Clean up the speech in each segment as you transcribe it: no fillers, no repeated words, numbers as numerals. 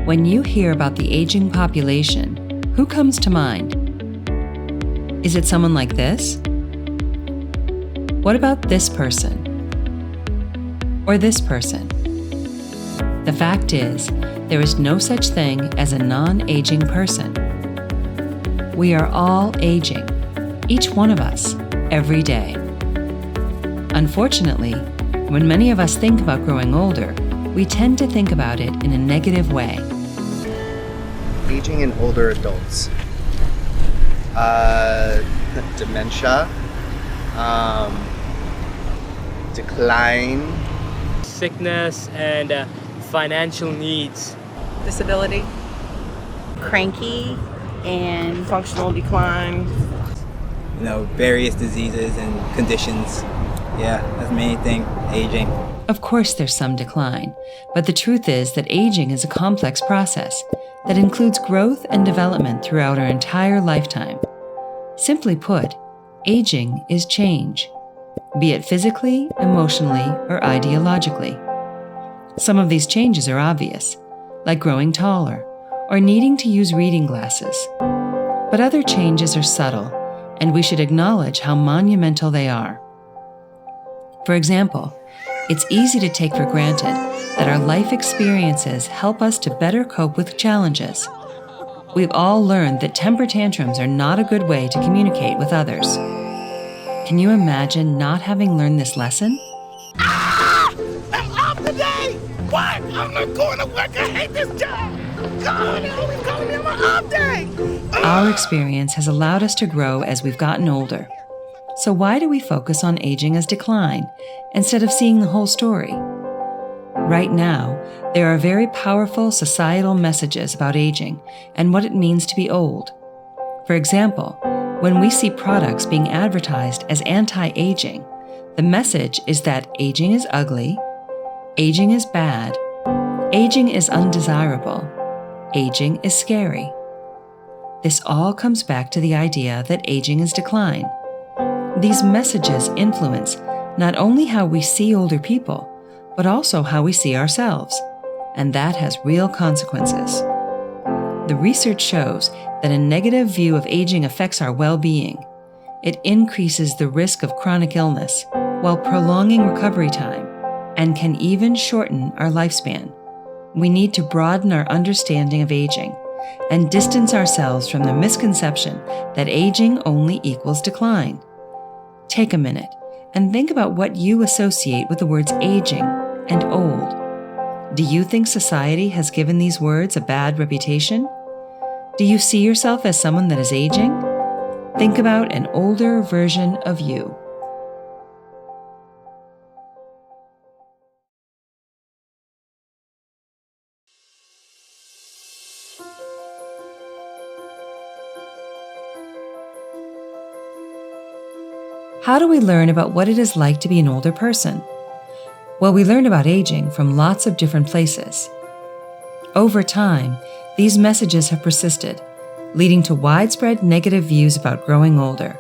When you hear about the aging population, who comes to mind? Is it someone like this? What about this person? Or this person? The fact is, there is no such thing as a non-aging person. We are all aging, each one of us, every day. Unfortunately, when many of us think about growing older, we tend to think about it in a negative way. Aging in older adults. Dementia. Decline. Sickness and financial needs. Disability. Cranky and Functional decline. Various diseases and conditions. Yeah, that's the main thing, aging. Of course there's some decline, but the truth is that aging is a complex process that includes growth and development throughout our entire lifetime. Simply put, aging is change, be it physically, emotionally, or ideologically. Some of these changes are obvious, like growing taller or needing to use reading glasses. But other changes are subtle, and we should acknowledge how monumental they are. For example, it's easy to take for granted that our life experiences help us to better cope with challenges. We've all learned that temper tantrums are not a good way to communicate with others. Can you imagine not having learned this lesson? I'm off today! What? I'm not going to work. I hate this job. God, they're always calling me on my off day. Our experience has allowed us to grow as we've gotten older. So why do we focus on aging as decline instead of seeing the whole story? Right now, there are very powerful societal messages about aging and what it means to be old. For example, when we see products being advertised as anti-aging, the message is that aging is ugly, aging is bad, aging is undesirable, aging is scary. This all comes back to the idea that aging is decline. These messages influence not only how we see older people, but also how we see ourselves, and that has real consequences. The research shows that a negative view of aging affects our well-being. It increases the risk of chronic illness while prolonging recovery time and can even shorten our lifespan. We need to broaden our understanding of aging and distance ourselves from the misconception that aging only equals decline. Take a minute and think about what you associate with the words aging and old. Do you think society has given these words a bad reputation? Do you see yourself as someone that is aging? Think about an older version of you. How do we learn about what it is like to be an older person? Well, we learn about aging from lots of different places. Over time, these messages have persisted, leading to widespread negative views about growing older.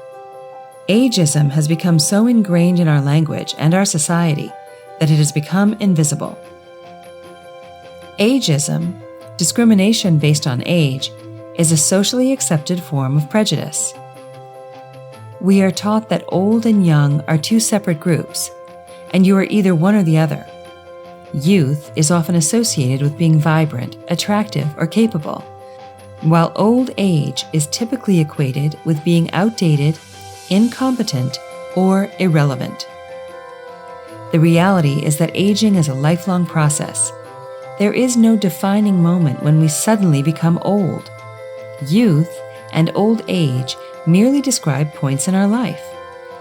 Ageism has become so ingrained in our language and our society that it has become invisible. Ageism, discrimination based on age, is a socially accepted form of prejudice. We are taught that old and young are two separate groups, and you are either one or the other. Youth is often associated with being vibrant, attractive, or capable, while old age is typically equated with being outdated, incompetent, or irrelevant. The reality is that aging is a lifelong process. There is no defining moment when we suddenly become old. Youth and old age merely describe points in our life.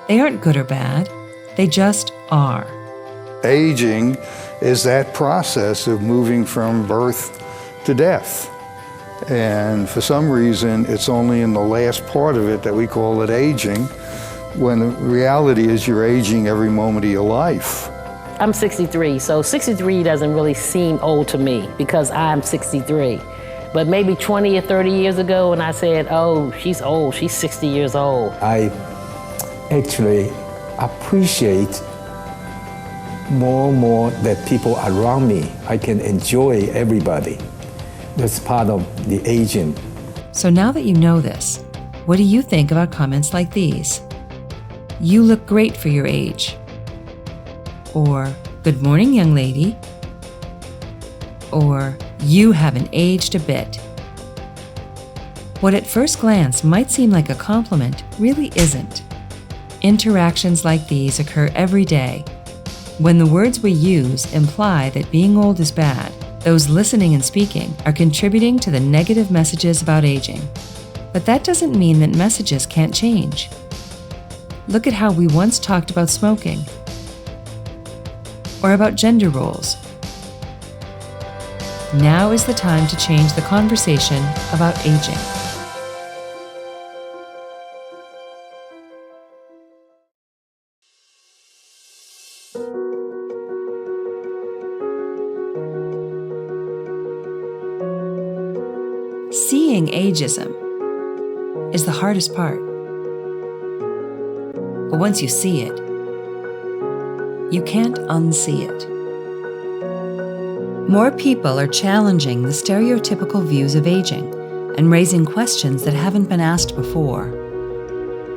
They aren't good or bad, they just are. Aging is that process of moving from birth to death. And for some reason, it's only in the last part of it that we call it aging, when the reality is you're aging every moment of your life. I'm 63, so 63 doesn't really seem old to me because I'm 63. But maybe 20 or 30 years ago when I said, oh, she's old, she's 60 years old. I actually appreciate more and more that people around me. I can enjoy everybody. That's part of the aging. So now that you know this, what do you think about comments like these? You look great for your age. Or, good morning, young lady. Or, you haven't aged a bit. What at first glance might seem like a compliment really isn't. Interactions like these occur every day. When the words we use imply that being old is bad, those listening and speaking are contributing to the negative messages about aging. But that doesn't mean that messages can't change. Look at how we once talked about smoking, or about gender roles. Now is the time to change the conversation about aging. Seeing ageism is the hardest part. But once you see it, you can't unsee it. More people are challenging the stereotypical views of aging and raising questions that haven't been asked before.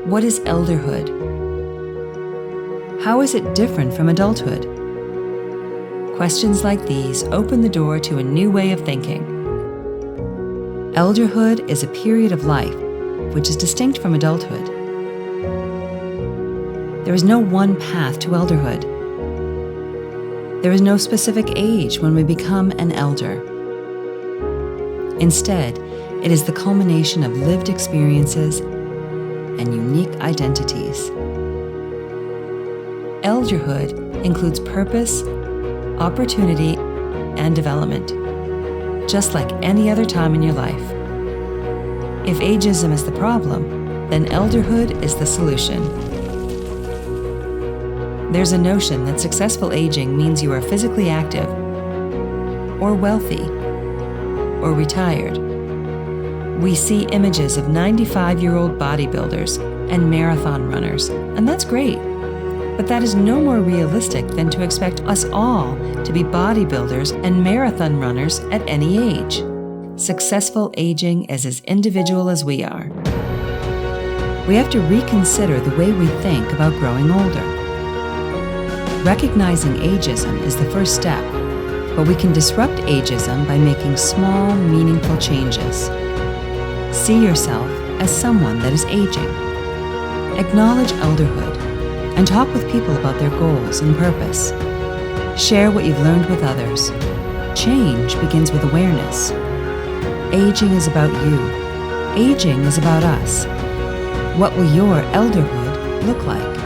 What is elderhood? How is it different from adulthood? Questions like these open the door to a new way of thinking. Elderhood is a period of life which is distinct from adulthood. There is no one path to elderhood. There is no specific age when we become an elder. Instead, it is the culmination of lived experiences and unique identities. Elderhood includes purpose, opportunity, and development, just like any other time in your life. If ageism is the problem, then elderhood is the solution. There's a notion that successful aging means you are physically active, or wealthy, or retired. We see images of 95-year-old bodybuilders and marathon runners, and that's great. But that is no more realistic than to expect us all to be bodybuilders and marathon runners at any age. Successful aging is as individual as we are. We have to reconsider the way we think about growing older. Recognizing ageism is the first step, but we can disrupt ageism by making small, meaningful changes. See yourself as someone that is aging. Acknowledge elderhood and talk with people about their goals and purpose. Share what you've learned with others. Change begins with awareness. Aging is about you. Aging is about us. What will your elderhood look like?